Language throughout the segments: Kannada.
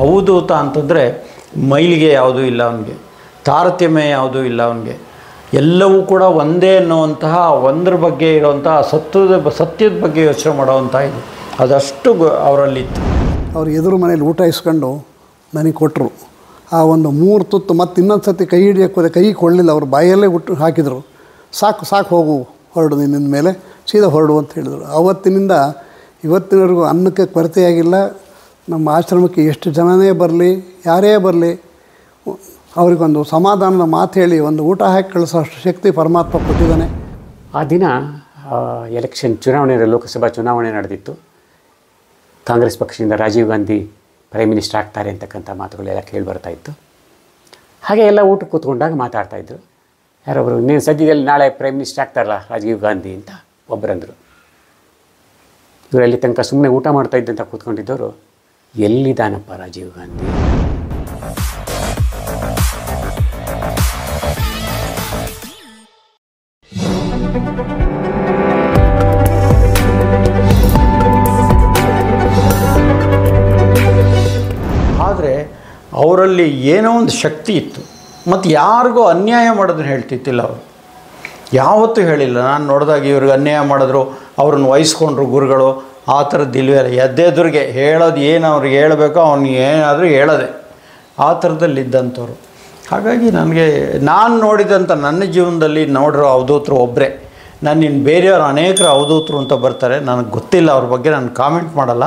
ಅವಧೂತ ಅಂತಂದರೆ ಮೈಲಿಗೆ ಯಾವುದೂ ಇಲ್ಲ ಅವನಿಗೆ, ತಾರತಮ್ಯ ಯಾವುದೂ ಇಲ್ಲ ಅವನಿಗೆ. ಎಲ್ಲವೂ ಕೂಡ ಒಂದೇ ಅನ್ನುವಂತಹ ಒಂದರ ಬಗ್ಗೆ ಇರುವಂತಹ ಸತ್ಯದ ಬಗ್ಗೆ ಯೋಚನೆ ಮಾಡೋವಂಥ ಇದು ಅದಷ್ಟು ಅವರಲ್ಲಿತ್ತು. ಅವ್ರು ಎದುರು ಮನೇಲಿ ಊಟ ಇಸ್ಕೊಂಡು ನನಗೆ ಕೊಟ್ಟರು. ಆ ಒಂದು 3 ತುತ್ತು ಮತ್ತು ಇನ್ನೊಂದು ಸರ್ತಿ ಕೈ ಹಿಡಿಯೋಕ್ಕೆ ಕೈ ಕೊಡಲಿಲ್ಲ, ಅವ್ರು ಬಾಯಲ್ಲೇ ಹಾಕಿದರು. ಸಾಕು ಹೋಗು, ಹೊರಡು ನಿನ್ನ ಮೇಲೆ ಸೀದಾ ಹೊರಡು ಅಂತ ಹೇಳಿದರು. ಆವತ್ತಿನಿಂದ ಇವತ್ತಿನವರೆಗೂ ಅನ್ನಕ್ಕೆ ಕೊರತೆಯಾಗಿಲ್ಲ. ನಮ್ಮ ಆಶ್ರಮಕ್ಕೆ ಎಷ್ಟು ಜನನೇ ಬರಲಿ, ಯಾರೇ ಬರಲಿ, ಅವರಿಗೊಂದು ಸಮಾಧಾನದ ಮಾತು ಹೇಳಿ ಒಂದು ಊಟ ಹಾಕಿ ಕಳಿಸೋ ಅಷ್ಟು ಶಕ್ತಿ ಪರಮಾತ್ಮ ಕೊಟ್ಟಿದ್ದಾನೆ. ಆ ದಿನ ಎಲೆಕ್ಷನ್ ಚುನಾವಣೆ, ಲೋಕಸಭಾ ಚುನಾವಣೆ ನಡೆದಿತ್ತು. ಕಾಂಗ್ರೆಸ್ ಪಕ್ಷದಿಂದ ರಾಜೀವ್ ಗಾಂಧಿ ಪ್ರೈಮ್ ಮಿನಿಸ್ಟರ್ ಆಗ್ತಾರೆ ಅಂತಕ್ಕಂಥ ಮಾತುಗಳೆಲ್ಲ ಕೇಳಿಬರ್ತಾ ಇತ್ತು. ಹಾಗೆ ಎಲ್ಲ ಊಟಕ್ಕೆ ಕೂತ್ಕೊಂಡಾಗ ಮಾತಾಡ್ತಾಯಿದ್ರು. ಯಾರೊಬ್ಬರು, ನೀನು ಸದ್ಯದಲ್ಲಿ ನಾಳೆ ಪ್ರೈಮ್ ಮಿನಿಸ್ಟರ್ ಆಗ್ತಾರಲ್ಲ ರಾಜೀವ್ ಗಾಂಧಿ ಅಂತ ಒಬ್ಬರಂದರು. ಇವರಲ್ಲಿ ತನಕ ಸುಮ್ಮನೆ ಊಟ ಮಾಡ್ತಾಯಿದ್ದಂತ ಕೂತ್ಕೊಂಡಿದ್ದವರು, ಎಲ್ಲಿದ್ದಾನಪ್ಪ ರಾಜೀವ್ ಗಾಂಧಿ? ಆದರೆ ಅವರಲ್ಲಿ ಏನೋ ಒಂದು ಶಕ್ತಿ ಇತ್ತು ಮತ್ತು ಯಾರಿಗೂ ಅನ್ಯಾಯ ಮಾಡೋದನ್ನು ಹೇಳ್ತಿತ್ತಿಲ್ಲ. ಅವರು ಯಾವತ್ತೂ ಹೇಳಿಲ್ಲ, ನಾನು ನೋಡಿದಾಗ ಇವ್ರಿಗೆ ಅನ್ಯಾಯ ಮಾಡಿದ್ರು, ಅವ್ರನ್ನ ವಹಿಸ್ಕೊಂಡ್ರು ಗುರುಗಳು, ಆ ಥರದ್ದು ಇಲ್ವೇ ಇಲ್ಲ. ಎದ್ದೆದುರಿಗೆ ಹೇಳೋದು ಏನು ಅವ್ರಿಗೆ ಹೇಳಬೇಕೋ ಅವ್ನಿಗೆ ಏನಾದರೂ ಹೇಳೋದೆ, ಆ ಥರದಲ್ಲಿದ್ದಂಥವ್ರು. ಹಾಗಾಗಿ ನಾನು ನೋಡಿದಂಥ ನನ್ನ ಜೀವನದಲ್ಲಿ ನೋಡಿರೋ ಅವಧೂತರು ಒಬ್ಬರೇ. ನಾನು ಇನ್ನು ಬೇರೆಯವರು ಅನೇಕರು ಅವಧೂತರು ಅಂತ ಬರ್ತಾರೆ, ನನಗೆ ಗೊತ್ತಿಲ್ಲ, ಅವ್ರ ಬಗ್ಗೆ ನಾನು ಕಾಮೆಂಟ್ ಮಾಡಲ್ಲ.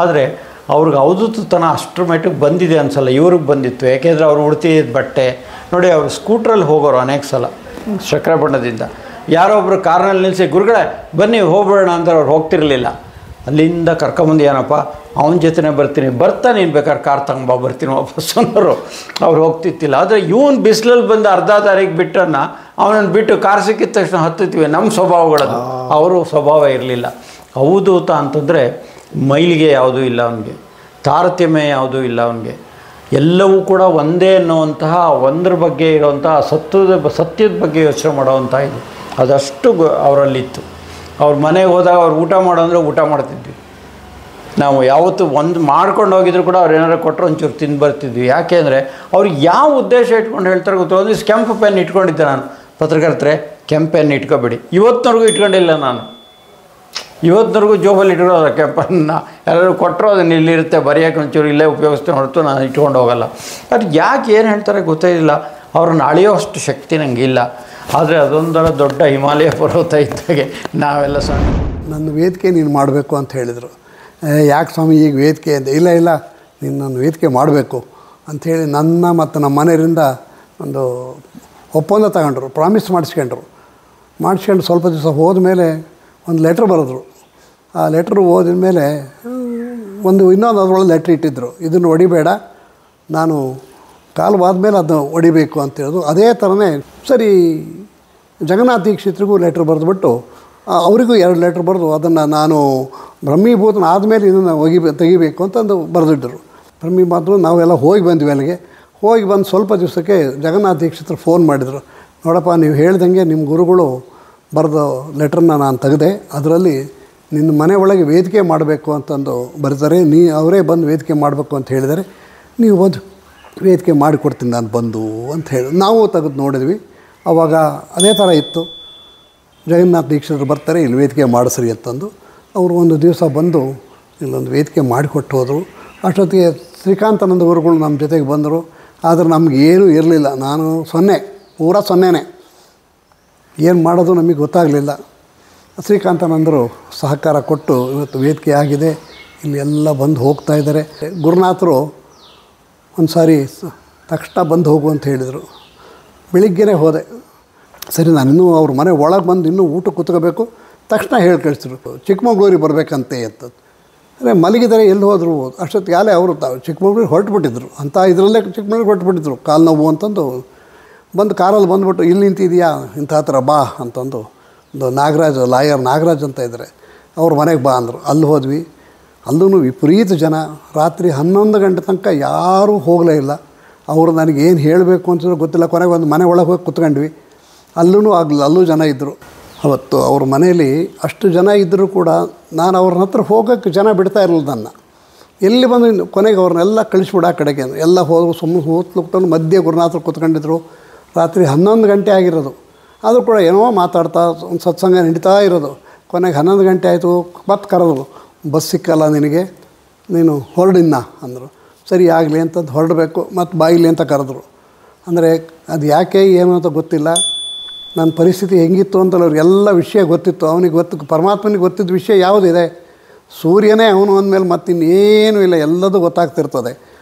ಆದರೆ ಅವ್ರಿಗೆ ಅವಧೂತತನ ಅಷ್ಟರ ಮಟ್ಟಿಗೆ ಬಂದಿದೆ ಅನ್ಸಲ್ಲ, ಇವ್ರಿಗೆ ಬಂದಿತ್ತು. ಯಾಕೆಂದರೆ ಅವ್ರು ಉಡ್ತಿದ್ದ ಬಟ್ಟೆ ನೋಡಿ, ಅವರು ಸ್ಕೂಟ್ರಲ್ಲಿ ಹೋಗೋರು ಅನೇಕ ಸಲ ಚಕ್ರಬಣ್ಣದಿಂದ. ಯಾರೋ ಒಬ್ಬರು ಕಾರ್ನಲ್ಲಿ ನಿಲ್ಲಿಸಿ, ಗುರುಗಳೇ ಬನ್ನಿ ಹೋಗ್ಬೇಡ ಅಂತ ಅವ್ರು ಹೋಗ್ತಿರಲಿಲ್ಲ. ಅಲ್ಲಿಂದ ಕರ್ಕೊಂಬಂದು, ಏನಪ್ಪ ಅವನ ಜೊತೆನೇ ಬರ್ತಾನೆ, ನೀನು ಬೇಕಾದ್ರೆ ಕಾರ್ ತಗೊಂಬ ಬರ್ತೀನಿ ವಾಪಸ್ ಅನ್ನೋರು. ಅವ್ರು ಹೋಗ್ತಿತ್ತಿಲ್ಲ. ಆದರೆ ಇವನು ಬಿಸಿಲಲ್ಲಿ ಬಂದು ಅರ್ಧ ದಾರಿಗೆ ಬಿಟ್ಟನ್ನ ಅವನನ್ನು ಬಿಟ್ಟು ಕಾರ್ ಸಿಕ್ಕಿದ ತಕ್ಷಣ ಹತ್ತುತ್ತೀವಿ, ನಮ್ಮ ಸ್ವಭಾವಗಳದು. ಅವರು ಸ್ವಭಾವ ಇರಲಿಲ್ಲ. ಅವಧೂತ ಅಂತಂದರೆ ಮೈಲಿಗೆ ಯಾವುದೂ ಇಲ್ಲ ಅವನಿಗೆ, ತಾರತಮ್ಯ ಯಾವುದೂ ಇಲ್ಲ ಅವನಿಗೆ. ಎಲ್ಲವೂ ಕೂಡ ಒಂದೇ ಅನ್ನುವಂತಹ ಒಂದರ ಬಗ್ಗೆ ಇರುವಂತಹ ಸತ್ಯದ ಬಗ್ಗೆ ಯೋಚನೆ ಮಾಡೋವಂಥ ಇದು ಅದಷ್ಟು ಅವರಲ್ಲಿತ್ತು. ಅವ್ರ ಮನೆಗೆ ಹೋದಾಗ ಅವ್ರು ಊಟ ಮಾಡೋ ಅಂದರೆ ಊಟ ಮಾಡ್ತಿದ್ವಿ ನಾವು. ಯಾವತ್ತು ಒಂದು ಮಾಡ್ಕೊಂಡು ಹೋಗಿದ್ರು ಕೂಡ ಅವ್ರು ಏನಾರು ಕೊಟ್ಟರು ಒಂಚೂರು ತಿಂದು ಬರ್ತಿದ್ವಿ. ಯಾಕೆ ಅಂದರೆ ಅವ್ರಿಗೆ ಯಾವ ಉದ್ದೇಶ ಇಟ್ಕೊಂಡು ಹೇಳ್ತಾರೆ ಗೊತ್ತು. ಒಂದು ಕೆಂಪು ಪೆನ್ ಇಟ್ಕೊಂಡಿದ್ದೆ ನಾನು, ಪತ್ರಕರ್ತರೆ ಕೆಂಪು ಪೆನ್ ಇಟ್ಕೊಬೇಡಿ. ಇವತ್ತಿನವರೆಗೂ ಇಟ್ಕೊಂಡಿಲ್ಲ ನಾನು, ಇವತ್ತಿನವರೆಗೂ ಜೋಬಲ್ಲಿ ಇಟ್ಕೊಳ್ಳೋದು ಕೆಂಪನ್ನ. ಎಲ್ಲರೂ ಕೊಟ್ಟರು ಅದನ್ನು ಇಲ್ಲಿರುತ್ತೆ, ಬರೆಯೋಕೆ ಒಂಚೂರು ಇಲ್ಲೇ ಉಪಯೋಗಿಸ್ತೇನೆ ಹೊರತು ನಾನು ಇಟ್ಕೊಂಡು ಹೋಗಲ್ಲ. ಅದು ಯಾಕೆ ಏನು ಹೇಳ್ತಾರೆ ಗೊತ್ತೇ ಇಲ್ಲ. ಅವ್ರನ್ನ ಅಳೆಯೋಷ್ಟು ಶಕ್ತಿ ನನಗಿಲ್ಲ. ಆದರೆ ಅದೊಂಥರ ದೊಡ್ಡ ಹಿಮಾಲಯ ಪರ್ವತ ಇದ್ದಾಗೆ ನಾವೆಲ್ಲ ಸಣ್ಣ. ನನ್ನ ವೇದಿಕೆ ನೀನು ಮಾಡಬೇಕು ಅಂತ ಹೇಳಿದರು. ಯಾಕೆ ಸ್ವಾಮಿ ಈಗ ವೇದಿಕೆ ಅಂತ? ಇಲ್ಲ ನೀನು ನನ್ನ ವೇದಿಕೆ ಮಾಡಬೇಕು ಅಂಥೇಳಿ ನನ್ನ ಮತ್ತು ನಮ್ಮ ಮನೆಯವರಿಂದ ಒಂದು ಒಪ್ಪಂದ ತಗೊಂಡ್ರು, ಪ್ರಾಮಿಸ್ ಮಾಡಿಸ್ಕೊಂಡು ಸ್ವಲ್ಪ ದಿವಸ ಹೋದ ಮೇಲೆ ಒಂದು ಲೆಟ್ರ್ ಬರೆದ್ರು. ಆ ಲೆಟ್ರ್ ಓದಿದ ಮೇಲೆ ಇನ್ನೊಂದು ಅದರೊಳಗೆ ಲೆಟ್ರ್ ಇಟ್ಟಿದ್ದರು, ಇದನ್ನು ಹೊಡಿಬೇಡ, ನಾನು ಕಾಲವಾದ್ಮೇಲೆ ಅದನ್ನು ಹೊಡಿಬೇಕು ಅಂತ ಹೇಳೋದು. ಅದೇ ಥರನೇ ಸರಿ ಜಗನ್ನಾಥ ದೀಕ್ಷಿತ್ರಿಗೂ ಲೆಟ್ರ್ ಬರೆದುಬಿಟ್ಟು ಅವರಿಗೂ 2 ಲೆಟ್ರ್ ಬರೆದು ಅದನ್ನು ನಾನು ಬ್ರಹ್ಮೀಭೂತನ ಆದಮೇಲೆ ಇದನ್ನು ತೆಗಿಬೇಕು ಅಂತಂದು ಬರೆದಿಟ್ಟರು. ಬ್ರಹ್ಮೀಭೂತರು ನಾವೆಲ್ಲ ಹೋಗಿ ಬಂದ್ವಿ ಅಲ್ಲಿಗೆ. ಹೋಗಿ ಬಂದು ಸ್ವಲ್ಪ ದಿವಸಕ್ಕೆ ಜಗನ್ನಾಥ ದೀಕ್ಷಿತರು ಫೋನ್ ಮಾಡಿದರು. ನೋಡಪ್ಪ, ನೀವು ಹೇಳ್ದಂಗೆ ನಿಮ್ಮ ಗುರುಗಳು ಬರೆದ ಲೆಟ್ರನ್ನ ನಾನು ತೆಗೆದೆ, ಅದರಲ್ಲಿ ನಿನ್ನ ಮನೆ ಒಳಗೆ ವೇದಿಕೆ ಮಾಡಬೇಕು ಅಂತಂದು ಬರೀತಾರೆ, ಅವರೇ ಬಂದು ವೇದಿಕೆ ಮಾಡಬೇಕು ಅಂತ ಹೇಳಿದರೆ, ನೀವು ಬಂದು ವೇದಿಕೆ ಮಾಡಿಕೊಡ್ತೀನಿ ನಾನು ಬಂದು ಅಂತ ಹೇಳಿ ನಾವು ತೆಗೆದು ನೋಡಿದ್ವಿ. ಆವಾಗ ಅದೇ ಥರ ಇತ್ತು. ಜಗನ್ನಾಥ ದೀಕ್ಷಿತರು ಬರ್ತಾರೆ, ಇಲ್ಲಿ ವೇದಿಕೆ ಮಾಡಿಸ್ರಿ ಅಂತಂದು ಅವರು ಒಂದು ದಿವಸ ಬಂದು ಇಲ್ಲೊಂದು ವೇದಿಕೆ ಮಾಡಿಕೊಟ್ಟು ಹೋದರು. ಅಷ್ಟೊತ್ತಿಗೆ ಶ್ರೀಕಾಂತಾನಂದ ಗುರುಗಳು ನಮ್ಮ ಜೊತೆಗೆ ಬಂದರು. ಆದರೆ ನಮಗೇನೂ ಇರಲಿಲ್ಲ, ನಾನು ಪೂರಾ ಸೊನ್ನೆನೇ, ಏನು ಮಾಡೋದು ನಮಗೆ ಗೊತ್ತಾಗಲಿಲ್ಲ. ಶ್ರೀಕಾಂತಾನಂದರು ಸಹಕಾರ ಕೊಟ್ಟು ಇವತ್ತು ವೇದಿಕೆ ಆಗಿದೆ, ಇಲ್ಲಿ ಎಲ್ಲ ಬಂದು ಹೋಗ್ತಾಯಿದ್ದಾರೆ. ಗುರುನಾಥರು ಒಂದು ಸಾರಿ ತಕ್ಷಣ ಬಂದು ಹೋಗು ಅಂತ ಹೇಳಿದರು. ಬೆಳಿಗ್ಗೆನೇ ಹೋದೆ. ಸರಿ, ನಾನಿನ್ನೂ ಅವ್ರ ಮನೆ ಒಳಗೆ ಬಂದು ಇನ್ನೂ ಊಟಕ್ಕೆ ಕೂತ್ಕೋಬೇಕು, ತಕ್ಷಣ ಹೇಳಿ ಕಳಿಸಿದ್ರು ಚಿಕ್ಕಮಗಳೂರಿಗೆ ಬರಬೇಕಂತೆ ಅಂತದ್ದು. ಅಂದರೆ ಮಲಗಿದರೆ ಎಲ್ಲಿ ಹೋದರು ಅಷ್ಟೊತ್ತಿಗೆ ಅವರು ಚಿಕ್ಕಮಗಳೂರಿಗೆ ಹೊರಟುಬಿಟ್ಟಿದ್ರು. ಅಂಥ ಇದರಲ್ಲೇ ಚಿಕ್ಕಮಗಳೂರಿಗೆ ಹೊರಟುಬಿಟ್ಟಿದ್ರು, ಕಾಲು ನೋವು ಅಂತಂದು ಬಂದು ಕಾರಲ್ಲಿ ಬಂದುಬಿಟ್ಟು ಇಲ್ಲಿ ನಿಂತಿದೆಯಾ ಇಂಥ ಹತ್ರ ಬಾ ಅಂತಂದು ಒಂದು ಲಾಯರ್ ನಾಗರಾಜ್ ಅಂತ ಇದ್ದಾರೆ, ಅವ್ರ ಮನೆಗೆ ಬಾ ಅಂದರು. ಅಲ್ಲಿ ಹೋದ್ವಿ. ಅಲ್ಲೂ ವಿಪರೀತ ಜನ. ರಾತ್ರಿ 11 ಗಂಟೆ ತನಕ ಯಾರೂ ಹೋಗಲೇ ಇಲ್ಲ. ಅವರು ನನಗೇನು ಹೇಳಬೇಕು ಅಂತಂದ್ರೆ ಗೊತ್ತಿಲ್ಲ. ಕೊನೆಗೆ ಒಂದು ಮನೆ ಒಳಗೆ ಹೋಗಿ ಕೂತ್ಕೊಂಡ್ವಿ. ಅಲ್ಲೂ ಆಗಲಿಲ್ಲ, ಅಲ್ಲೂ ಜನ ಇದ್ದರು. ಅವತ್ತು ಅವ್ರ ಮನೆಯಲ್ಲಿ ಅಷ್ಟು ಜನ ಇದ್ದರೂ ಕೂಡ ನಾನು ಅವ್ರ ಹತ್ರ ಹೋಗೋಕ್ಕೆ ಜನ ಬಿಡ್ತಾ ಇರಲಿಲ್ಲ ನನ್ನ. ಎಲ್ಲಿ ಬಂದು ಕೊನೆಗೆ ಅವ್ರನ್ನೆಲ್ಲ ಕಳಿಸ್ಬಿಡ ಆ ಕಡೆಗೆ ಎಲ್ಲ ಹೋದ್ರು. ಸುಮ್ಮನೆ ಕೂತ್ಕೊಂಡು ಮಧ್ಯೆ ಗುರುನಾಥರು ಕೂತ್ಕೊಂಡಿದ್ರು. ರಾತ್ರಿ 11 ಗಂಟೆ ಆಗಿರೋದು. ಆದರೂ ಕೂಡ ಏನೋ ಮಾತಾಡ್ತಾ ಒಂದು ಸತ್ಸಂಗ ನಡೀತಾ ಇರೋದು. ಕೊನೆಗೆ 11 ಗಂಟೆ ಆಯಿತು. ಮತ್ತೆ ಕರೆದ್ರು, ಬಸ್ ಸಿಕ್ಕಲ್ಲ ನಿನಗೆ, ನೀನು ಹೊರಡಿನ್ನ ಅಂದರು. ಸರಿ ಆಗಲಿ ಅಂತಂದು ಹೊರಡಬೇಕು. ಮತ್ತು ಬಾಯಿಲಿ ಅಂತ ಕರೆದ್ರು. ಅಂದರೆ ಅದು ಯಾಕೆ ಏನು ಅಂತ ಗೊತ್ತಿಲ್ಲ. ನನ್ನ ಪರಿಸ್ಥಿತಿ ಹೆಂಗಿತ್ತು ಅಂತಲ್ಲ ಅವ್ರಿಗೆಲ್ಲ ವಿಷಯ ಗೊತ್ತಿತ್ತು. ಅವನಿಗೆ ಪರಮಾತ್ಮನಿಗೆ ಗೊತ್ತಿದ್ದ ವಿಷಯ ಯಾವುದಿದೆ, ಸೂರ್ಯನೇ ಅವನು ಅಂದಮೇಲೆ ಮತ್ತಿನ್ನೇನೂ ಇಲ್ಲ, ಎಲ್ಲದೂ ಗೊತ್ತಾಗ್ತಿರ್ತದೆ.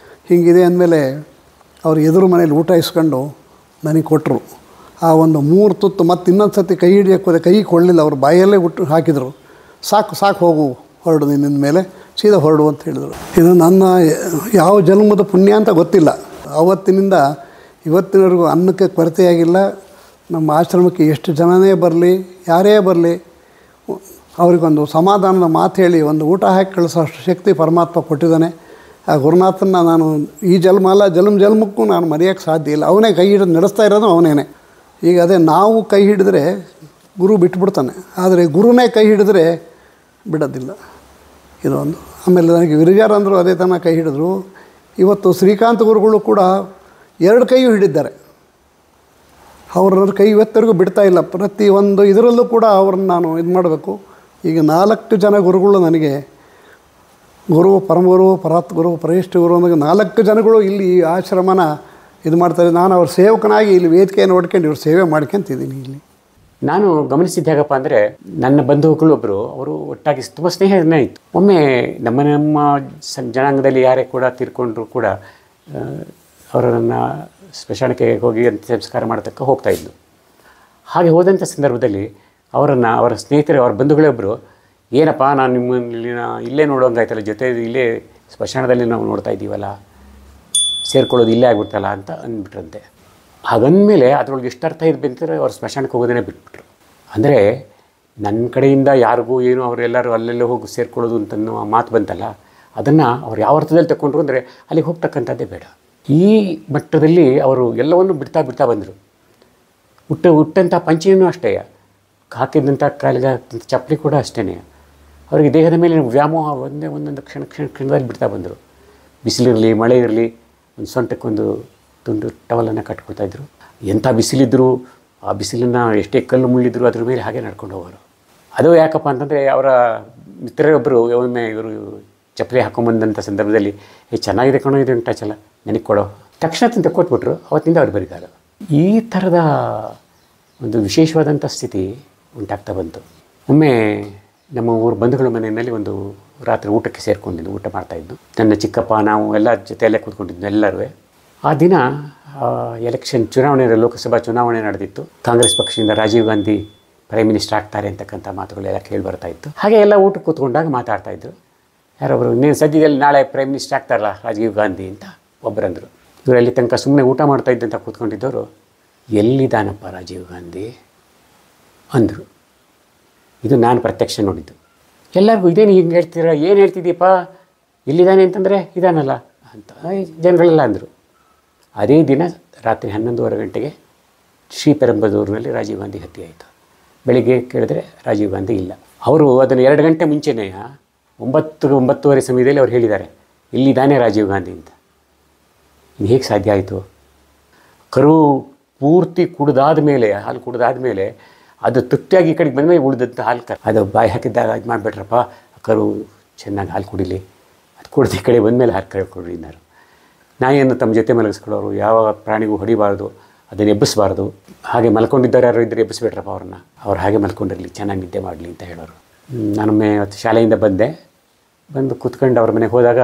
ಹೀಗಿದೆ ಅಂದಮೇಲೆ ಅವ್ರು ಎದುರು ಮನೇಲಿ ಊಟ ಇಸ್ಕೊಂಡು ನನಗೆ ಕೊಟ್ಟರು. ಆ ಒಂದು 3 ತುತ್ತು ಮತ್ತು ಇನ್ನೊಂದು ಸರ್ತಿ ಕೈ ಹಿಡಿಯೋಕ್ಕೆ ಕೈ ಕೊಳ್ಳಿಲ್ಲ. ಅವ್ರು ಬಾಯಲ್ಲೇ ಹಾಕಿದರು. ಸಾಕು ಹೋಗು, ಹೊರಡು ನಿನ್ನಿಂದ ಮೇಲೆ, ಸೀದಾ ಹೊರಡು ಅಂತ ಹೇಳಿದರು. ಇದು ನನ್ನ ಯಾವ ಜನ್ಮದ ಪುಣ್ಯ ಅಂತ ಗೊತ್ತಿಲ್ಲ. ಆವತ್ತಿನಿಂದ ಇವತ್ತಿನವರೆಗೂ ಅನ್ನಕ್ಕೆ ಕೊರತೆಯಾಗಿಲ್ಲ. ನಮ್ಮ ಆಶ್ರಮಕ್ಕೆ ಎಷ್ಟು ಜನನೇ ಬರಲಿ, ಯಾರೇ ಬರಲಿ, ಅವರಿಗೊಂದು ಸಮಾಧಾನದ ಮಾತು ಹೇಳಿ ಒಂದು ಊಟ ಹಾಕಿ ಕಳಿಸೋಷ್ಟು ಶಕ್ತಿ ಪರಮಾತ್ಮ ಕೊಟ್ಟಿದ್ದಾನೆ. ಆ ಗುರುನಾಥನ ನಾನು ಈ ಜನ್ಮ ಅಲ್ಲ, ಜನ್ಮಕ್ಕೂ ನಾನು ಮರೆಯೋಕ್ಕೆ ಸಾಧ್ಯ ಇಲ್ಲ. ಅವನೇ ಕೈ ಹಿಡಿದು ನಡೆಸ್ತಾ ಇರೋದು ಅವನೇನೆ. ಈಗ ಅದೇ ನಾವು ಕೈ ಹಿಡಿದ್ರೆ ಗುರು ಬಿಟ್ಬಿಡ್ತಾನೆ, ಆದರೆ ಗುರುನೇ ಕೈ ಹಿಡಿದ್ರೆ ಬಿಡೋದಿಲ್ಲ. ಇದೊಂದು. ಆಮೇಲೆ ನನಗೆ ವಿರಜಾರಂದರು ಅದೇ ತನ ಕೈ ಹಿಡಿದ್ರು. ಇವತ್ತು ಶ್ರೀಕಾಂತ ಗುರುಗಳು ಕೂಡ 2 ಕೈಯೂ ಹಿಡಿದ್ದಾರೆ. ಅವ್ರ ಕೈ ಇವತ್ತರೆಗೂ ಬಿಡ್ತಾ ಇಲ್ಲ. ಪ್ರತಿ ಒಂದು ಇದರಲ್ಲೂ ಕೂಡ ಅವ್ರನ್ನ ನಾನು ಇದು ಮಾಡಬೇಕು. ಈಗ 4 ಜನ ಗುರುಗಳು ನನಗೆ ಗುರು, ಪರಮಗುರು, ಪರಾತ್ಗುರು, ಪರೇಷ್ಠ ಗುರು ಅಂದಾಗ 4 ಜನಗಳು ಇಲ್ಲಿ ಈ ಆಶ್ರಮನ ಇದು ಮಾಡ್ತಾರೆ. ನಾನು ಅವ್ರ ಸೇವಕನಾಗಿ ಇಲ್ಲಿ ವೇದಿಕೆಯನ್ನು ನೋಡ್ಕೊಂಡು ಇವ್ರ ಸೇವೆ ಮಾಡ್ಕೊಂತಿದ್ದೀನಿ. ಇಲ್ಲಿ ನಾನು ಗಮನಿಸಿದ್ದು ಹೇಗಪ್ಪ ಅಂದರೆ, ನನ್ನ ಬಂಧುಗಳೊಬ್ಬರು ಅವರು ಒಟ್ಟಾಗಿ ತುಂಬ ಸ್ನೇಹನೇ ಇತ್ತು. ಒಮ್ಮೆ ನಮ್ಮ ಜನಾಂಗದಲ್ಲಿ ಯಾರೇ ಕೂಡ ತೀರ್ಕೊಂಡ್ರು ಕೂಡ ಅವರನ್ನು ಸ್ಮಶಾನಕ್ಕೆ ಹೋಗಿ ಅಂತ್ಯ ಸಂಸ್ಕಾರ ಮಾಡೋದಕ್ಕೆ ಹೋಗ್ತಾಯಿದ್ದರು. ಹಾಗೆ ಹೋದಂಥ ಸಂದರ್ಭದಲ್ಲಿ ಅವರ ಸ್ನೇಹಿತರು, ಅವರ ಬಂಧುಗಳೊಬ್ಬರು, ಏನಪ್ಪ ನಾನು ನಿಮ್ಮಲ್ಲಿ ಇಲ್ಲೇ ನೋಡೋಂಗಾಯ್ತಲ್ಲ, ಜೊತೆ ಇಲ್ಲೇ ಸ್ಮಶಾನದಲ್ಲಿ ನಾವು ನೋಡ್ತಾ ಇದ್ದೀವಲ್ಲ, ಸೇರ್ಕೊಳ್ಳೋದು ಇಲ್ಲೇ ಆಗ್ಬಿಡ್ತಲ್ಲ ಅಂತ ಅಂದ್ಬಿಟ್ರಂತೆ. ಹಾಗಂದಮೇಲೆ ಅದರೊಳಗೆ ಎಷ್ಟು ಅರ್ಥ ಇದು ಬಂತಾರೆ, ಅವ್ರು ಸ್ಮಶಾನಕ್ಕೆ ಹೋಗೋದೇ ಬಿಟ್ಬಿಟ್ರು. ಅಂದರೆ ನನ್ನ ಕಡೆಯಿಂದ ಯಾರಿಗೂ ಏನು ಅವರೆಲ್ಲರೂ ಅಲ್ಲೆಲ್ಲೇ ಹೋಗಿ ಸೇರ್ಕೊಳ್ಳೋದು ಅಂತನ್ನೋ ಮಾತು ಬಂತಲ್ಲ, ಅದನ್ನು ಅವ್ರು ಯಾವ ಅರ್ಥದಲ್ಲಿ ತಗೊಂಡ್ರು ಅಂದರೆ ಅಲ್ಲಿಗೆ ಹೋಗ್ತಕ್ಕಂಥದ್ದೇ ಬೇಡ. ಈ ಮಟ್ಟದಲ್ಲಿ ಅವರು ಎಲ್ಲವನ್ನು ಬಿಡ್ತಾ ಬಂದರು. ಹುಟ್ಟಂಥ ಪಂಚೆಯೂ ಅಷ್ಟೇ, ಹಾಕಿದಂಥ ಕಾಲಿಗೆ ಚಪ್ಪಲಿ ಕೂಡ ಅಷ್ಟೇ. ಅವರಿಗೆ ದೇಹದ ಮೇಲೆ ವ್ಯಾಮೋಹ ಒಂದೊಂದು ಕ್ಷಣದಲ್ಲಿ ಬಿಡ್ತಾ ಬಂದರು. ಬಿಸಿಲಿರಲಿ, ಮಳೆ ಇರಲಿ, ಒಂದು ಸೊಂಟಕ್ಕೊಂದು ತುಂಡು ಟವಲನ್ನು ಕಟ್ಕೊಳ್ತಾಯಿದ್ರು. ಎಂಥ ಬಿಸಿಲಿದ್ದರೂ ಆ ಬಿಸಿಲನ್ನು ಎಷ್ಟೇ ಕಲ್ಲು ಮುಳ್ಳಿದ್ರು ಅದ್ರ ಮೇಲೆ ಹಾಗೆ ನಡ್ಕೊಂಡು ಹೋಗೋರು. ಅದು ಯಾಕಪ್ಪ ಅಂತಂದರೆ ಅವರ ಮಿತ್ರರೊಬ್ಬರು ಒಮ್ಮೆ ಇವರು ಚಪ್ಪಲಿ ಹಾಕೊಂಬಂದಂಥ ಸಂದರ್ಭದಲ್ಲಿ ಚೆನ್ನಾಗಿದೆ ಕಣೋ, ಇದು ಟಚಲ್ಲ, ನನಗೆ ಕೊಡೋ, ತಕ್ಷಣ ತಂದು ಕೊಟ್ಬಿಟ್ರು. ಅವತ್ತಿಂದ ಅವ್ರು ಬರಿಗಾಲ. ಈ ಥರದ ಒಂದು ವಿಶೇಷವಾದಂಥ ಸ್ಥಿತಿ ಉಂಟಾಗ್ತಾ ಬಂತು. ಒಮ್ಮೆ ನಮ್ಮ ಊರು ಬಂಧುಗಳ ಮನೆಯಲ್ಲಿ ಒಂದು ರಾತ್ರಿ ಊಟಕ್ಕೆ ಸೇರಿಕೊಂಡಿದ್ದು, ಊಟ ಮಾಡ್ತಾಯಿದ್ದು. ನನ್ನ ಚಿಕ್ಕಪ್ಪ, ನಾವು ಎಲ್ಲ ಜೊತೆಯಲ್ಲೇ ಕೂತ್ಕೊಂಡಿದ್ದು ಎಲ್ಲರೂ. ಆ ದಿನ ಎಲೆಕ್ಷನ್ ಚುನಾವಣೆ, ಲೋಕಸಭಾ ಚುನಾವಣೆ ನಡೆದಿತ್ತು. ಕಾಂಗ್ರೆಸ್ ಪಕ್ಷದಿಂದ ರಾಜೀವ್ ಗಾಂಧಿ ಪ್ರೈಮ್ ಮಿನಿಸ್ಟರ್ ಆಗ್ತಾರೆ ಅಂತಕ್ಕಂಥ ಮಾತುಗಳೆಲ್ಲ ಕೇಳಿ ಬರ್ತಾಯಿತ್ತು. ಹಾಗೆ ಎಲ್ಲ ಊಟಕ್ಕೆ ಕೂತ್ಕೊಂಡಾಗ ಮಾತಾಡ್ತಾಯಿದ್ರು. ಯಾರೊಬ್ಬರು, ನೀನು ಸದ್ಯದಲ್ಲಿ ನಾಳೆ ಪ್ರೈಮ್ ಮಿನಿಸ್ಟರ್ ಆಗ್ತಾರಲ್ಲ ರಾಜೀವ್ ಗಾಂಧಿ ಅಂತ ಒಬ್ಬರಂದರು. ಇವರಲ್ಲಿ ತನಕ ಸುಮ್ಮನೆ ಊಟ ಮಾಡ್ತಾಯಿದ್ದಂತ ಕೂತ್ಕೊಂಡಿದ್ದವರು, ಎಲ್ಲಿದ್ದಾನಪ್ಪ ರಾಜೀವ್ ಗಾಂಧಿ ಅಂದರು. ಇದು ನಾನು ಪ್ರತ್ಯಕ್ಷ ನೋಡಿದ್ದು. ಎಲ್ಲರಿಗೂ ಇದೇನು ಹಿಂಗೆ ಹೇಳ್ತೀರಾ, ಏನು ಹೇಳ್ತಿದ್ದೀಯಪ್ಪ, ಎಲ್ಲಿದ್ದಾನೆ ಅಂತಂದರೆ ಇದಾನಲ್ಲ ಅಂತ ಜನಗಳೆಲ್ಲ ಅಂದರು. ಅದೇ ದಿನ ರಾತ್ರಿ 11:30 ಗಂಟೆಗೆ ಶ್ರೀಪೆರಂಬದೂರಿನಲ್ಲಿ ರಾಜೀವ್ ಗಾಂಧಿ ಹತ್ಯೆ ಆಯಿತು. ಬೆಳಿಗ್ಗೆ ಕೇಳಿದ್ರೆ ರಾಜೀವ್ ಗಾಂಧಿ ಇಲ್ಲ. ಅವರು ಅದನ್ನು 2 ಗಂಟೆ ಮುಂಚೆನೇ 9:30 ಸಮಯದಲ್ಲಿ ಅವ್ರು ಹೇಳಿದ್ದಾರೆ, ಇಲ್ಲಿದ್ದಾನೆ ರಾಜೀವ್ ಗಾಂಧಿ ಅಂತ. ಇದು ಹೇಗೆ ಸಾಧ್ಯ ಆಯಿತು? ಕರು ಪೂರ್ತಿ ಕುಡಿದಾದ ಮೇಲೆ, ಹಾಲು ಕುಡಿದಾದ ಮೇಲೆ ಅದು ತೃಪ್ತಿಯಾಗಿ ಈ ಕಡೆಗೆ ಬಂದಮೇಲೆ ಉಳಿದಂಥ ಹಾಲು ಅದು ಬಾಯಿ ಹಾಕಿದ್ದಾಗ ಇದು ಮಾಡಿಬಿಟ್ರಪ್ಪ, ಕರು ಚೆನ್ನಾಗಿ ಹಾಲು ಕುಡಿಲಿ, ಅದು ಕುಡಿದು ಈ ಕಡೆ ಬಂದಮೇಲೆ ಹಾಲು ಕರೆ ಕೊಡ್ರಿ ಅన్నారు. ನಾಯಿಯನ್ನು ತಮ್ಮ ಜೊತೆ ಮಲಗಿಸ್ಕೊಳ್ಳೋರು, ಯಾವ ಪ್ರಾಣಿಗೂ ಹೊಡಿಬಾರ್ದು, ಅದನ್ನು ಎಬ್ಬಿಸಬಾರ್ದು. ಹಾಗೆ ಮಲ್ಕೊಂಡಿದ್ದಾರೆ ಯಾರು ಇದ್ದರೆ ಎಬ್ಬಿಸ್ಬಿಟ್ರಪ್ಪ ಅವ್ರು ಹಾಗೆ ಮಲ್ಕೊಂಡಿರಲಿ, ಚೆನ್ನಾಗಿ ನಿದ್ದೆ ಮಾಡಲಿ ಅಂತ ಹೇಳೋರು. ನಾನೊಮ್ಮೆ ಶಾಲೆಯಿಂದ ಬಂದು ಕೂತ್ಕೊಂಡು ಅವ್ರ ಮನೆಗೆ ಹೋದಾಗ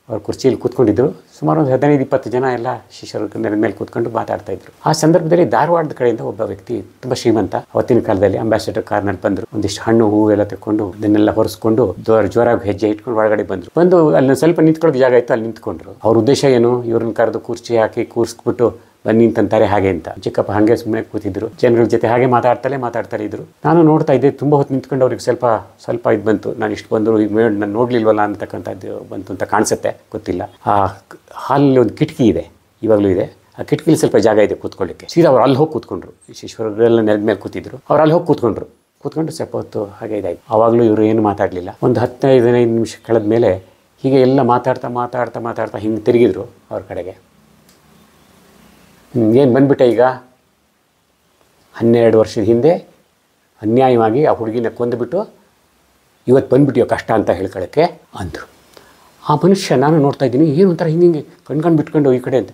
ಅವ್ರು ಕುರ್ಚಿಯಲ್ಲಿ ಕೂತ್ಕೊಂಡಿದ್ದರು. ಸುಮಾರು ಒಂದು 15-20 ಜನ ಎಲ್ಲ ಶಿಷ್ಯರು ನೆಲದ ಮೇಲೆ ಕೂತ್ಕೊಂಡು ಮಾತಾಡ್ತಾಯಿದ್ರು. ಆ ಸಂದರ್ಭದಲ್ಲಿ ಧಾರವಾಡದ ಕಡೆಯಿಂದ ಒಬ್ಬ ವ್ಯಕ್ತಿ, ತುಂಬ ಶ್ರೀಮಂತ, ಅವತ್ತಿನ ಕಾಲದಲ್ಲಿ ಅಂಬಾಸಿಡರ್ ಕಾರ್ನಲ್ಲಿ ಬಂದರು. ಒಂದಿಷ್ಟು ಹಣ್ಣು ಹೂವು ಎಲ್ಲ ತಗೊಂಡು ಅದನ್ನೆಲ್ಲ ಹೊರಿಸ್ಕೊಂಡು ಜೋರಾಗಿ ಹೆಜ್ಜೆ ಇಟ್ಕೊಂಡು ಒಳಗಡೆ ಬಂದು ಅಲ್ಲಿ ಸ್ವಲ್ಪ ನಿಂತ್ಕೊಳ್ಳೋದು ಜಾಗ ಇತ್ತು, ಅಲ್ಲಿ ನಿಂತ್ಕೊಂಡ್ರು. ಅವ್ರ ಉದ್ದೇಶ ಏನು, ಇವ್ರನ್ನ ಕರೆದು ಕುರ್ಚಿ ಹಾಕಿ ಕೂರಿಸ್ಬಿಟ್ಟು ಬನ್ನಿ ನಿಂತಂತಾರೆ ಹಾಗೆ ಅಂತ. ಚಿಕ್ಕಪ್ಪ ಹಾಗೆ ಸುಮ್ಮನೆ ಕೂತಿದ್ರು, ಜನಗಳ ಜೊತೆ ಹಾಗೆ ಮಾತಾಡ್ತಾರೆ ಇದ್ರು. ನಾನು ನೋಡ್ತಾ ಇದ್ದೆ. ತುಂಬ ಹೊತ್ತು ನಿಂತ್ಕೊಂಡು ಅವ್ರಿಗೆ ಸ್ವಲ್ಪ ಇದು ಬಂತು, ನಾನು ಇಷ್ಟು ಬಂದರು, ಈಗ ನಾನು ನೋಡಲಿಲ್ವಲ್ಲ ಅಂತಕ್ಕಂಥದ್ದು ಬಂತು ಅಂತ ಕಾಣಿಸುತ್ತೆ, ಗೊತ್ತಿಲ್ಲ. ಆ ಹಾಲಲ್ಲಿ ಒಂದು ಕಿಟಕಿ ಇದೆ, ಇವಾಗಲೂ ಇದೆ. ಆ ಕಿಟಕಿಲಿ ಸ್ವಲ್ಪ ಜಾಗ ಇದೆ ಕೂತ್ಕೊಳ್ಳಿಕ್ಕೆ. ಸೀದಾ ಅವ್ರು ಅಲ್ಲಿ ಹೋಗಿ ಕೂತ್ಕೊಂಡ್ರು. ಶಿಷ್ಯರೆಲ್ಲ ನೆಲದ ಮೇಲೆ ಕೂತಿದ್ರು, ಅವ್ರು ಅಲ್ಲಿ ಹೋಗಿ ಕೂತ್ಕೊಂಡು ಸ್ವಲ್ಪ ಹೊತ್ತು ಹಾಗೆ ಇದಾಯಿತು. ಆವಾಗಲೂ ಇವರು ಏನು ಮಾತಾಡಲಿಲ್ಲ. ಒಂದು 15 ನಿಮಿಷ ಕಳೆದ ಮೇಲೆ ಹೀಗೆ ಎಲ್ಲ ಮಾತಾಡ್ತಾ ಹಿಂಗೆ ತಿರುಗಿದ್ರು ಅವ್ರ ಕಡೆಗೆ. ಏನು ಬಂದುಬಿಟ್ಟೆ ಈಗ 12 ವರ್ಷದ ಹಿಂದೆ ಅನ್ಯಾಯವಾಗಿ ಆ ಹುಡುಗಿನ ಕೊಂದುಬಿಟ್ಟು ಇವತ್ತು ಬಂದುಬಿಟ್ಟಿಯೋ ಕಷ್ಟ ಅಂತ ಹೇಳ್ಕೊಳ್ಳೋಕ್ಕೆ ಅಂದರು. ಆ ಮನುಷ್ಯ ನಾನು ನೋಡ್ತಾ ಇದ್ದೀನಿ, ಏನು ಒಂಥರ ಹಿಂಗೆ ಕಣ್ಕೊಂಡು ಬಿಟ್ಕೊಂಡು ಈ ಕಡೆ ಅಂತ.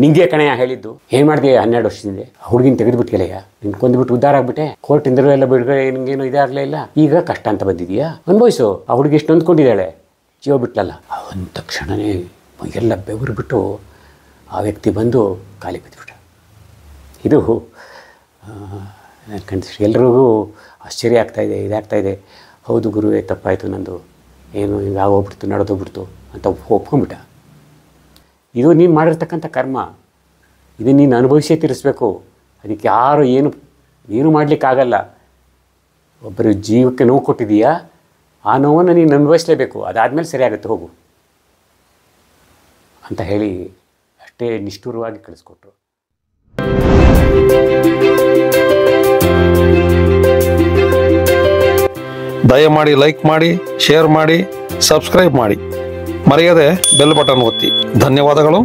ನಿಂಗೆ ಕಣೆಯ ಹೇಳಿದ್ದು, ಏನು ಮಾಡಿದೆ 12 ವರ್ಷದಿಂದ ಆ ಹುಡುಗಿನ ತೆಗೆದುಬಿಟ್ಟಿಯಲ್ಲಯ್ಯ, ನಿನ್ನ ಕೊಂದುಬಿಟ್ಟು ಉದ್ಧಾರ ಆಗ್ಬಿಟ್ಟೆ, ಕೋರ್ಟಿಂದಲೂ ಎಲ್ಲ ಬಿಡುಗಡೆ, ನಿಮಗೇನು ಇದಾಗಲೇ ಇಲ್ಲ, ಈಗ ಕಷ್ಟ ಅಂತ ಬಂದಿದೆಯಾ, ಅನ್ಭವಿಸು. ಆ ಹುಡುಗಿ ಎಷ್ಟು ಅಂದ್ಕೊಂಡಿದ್ದಾಳೆ, ಜೀವ ಬಿಟ್ಲಲ್ಲ. ಒಂದು ತಕ್ಷಣವೇ ಎಲ್ಲ ಬೆವರು ಬಿಟ್ಟು ಆ ವ್ಯಕ್ತಿ ಬಂದು ಕಾಲಿಗೆ ಬಿದ್ದುಬಿಟ್ಟ. ಇದು ನಾನು ಕಣ್ಣಿಸಿ ಎಲ್ರಿಗೂ ಆಶ್ಚರ್ಯ ಆಗ್ತಾಯಿದೆ, ಇದಾಗ್ತಾಯಿದೆ. ಹೌದು ಗುರುವೇ, ತಪ್ಪಾಯಿತು ನಂದು, ಏನು ಹಿಂಗೆ ಆಗೋಗ್ಬಿಡ್ತು, ನಡೆದೋಗ್ಬಿಡ್ತು ಅಂತ ಒಪ್ಕೊಂಬಿಟ್ಟ. ಇದು ನೀನು ಮಾಡಿರ್ತಕ್ಕಂಥ ಕರ್ಮ, ಇದು ನೀನು ಅನುಭವಿಸೇ ತೀರಿಸ್ಬೇಕು. ಅದಕ್ಕೆ ಯಾರು ಏನು ಮಾಡಲಿಕ್ಕಾಗಲ್ಲ. ಒಬ್ಬರು ಜೀವಕ್ಕೆ ನೋವು ಕೊಟ್ಟಿದೀಯಾ, ಆ ನೋವನ್ನು ನೀನು ಅನುಭವಿಸಲೇಬೇಕು, ಅದಾದಮೇಲೆ ಸರಿಯಾಗುತ್ತೆ ಹೋಗು ಅಂತ ಹೇಳಿ ಅಷ್ಟೇ ನಿಷ್ಠುರವಾಗಿ ಕಳಿಸ್ಕೊಟ್ರು. ದಯಮಾಡಿ ಲೈಕ್ ಮಾಡಿ, ಶೇರ್ ಮಾಡಿ, ಸಬ್ಸ್ಕ್ರೈಬ್ ಮಾಡಿ, ಮರೆಯದೆ ಬೆಲ್ ಬಟನ್ ಒತ್ತಿ. ಧನ್ಯವಾದಗಳು.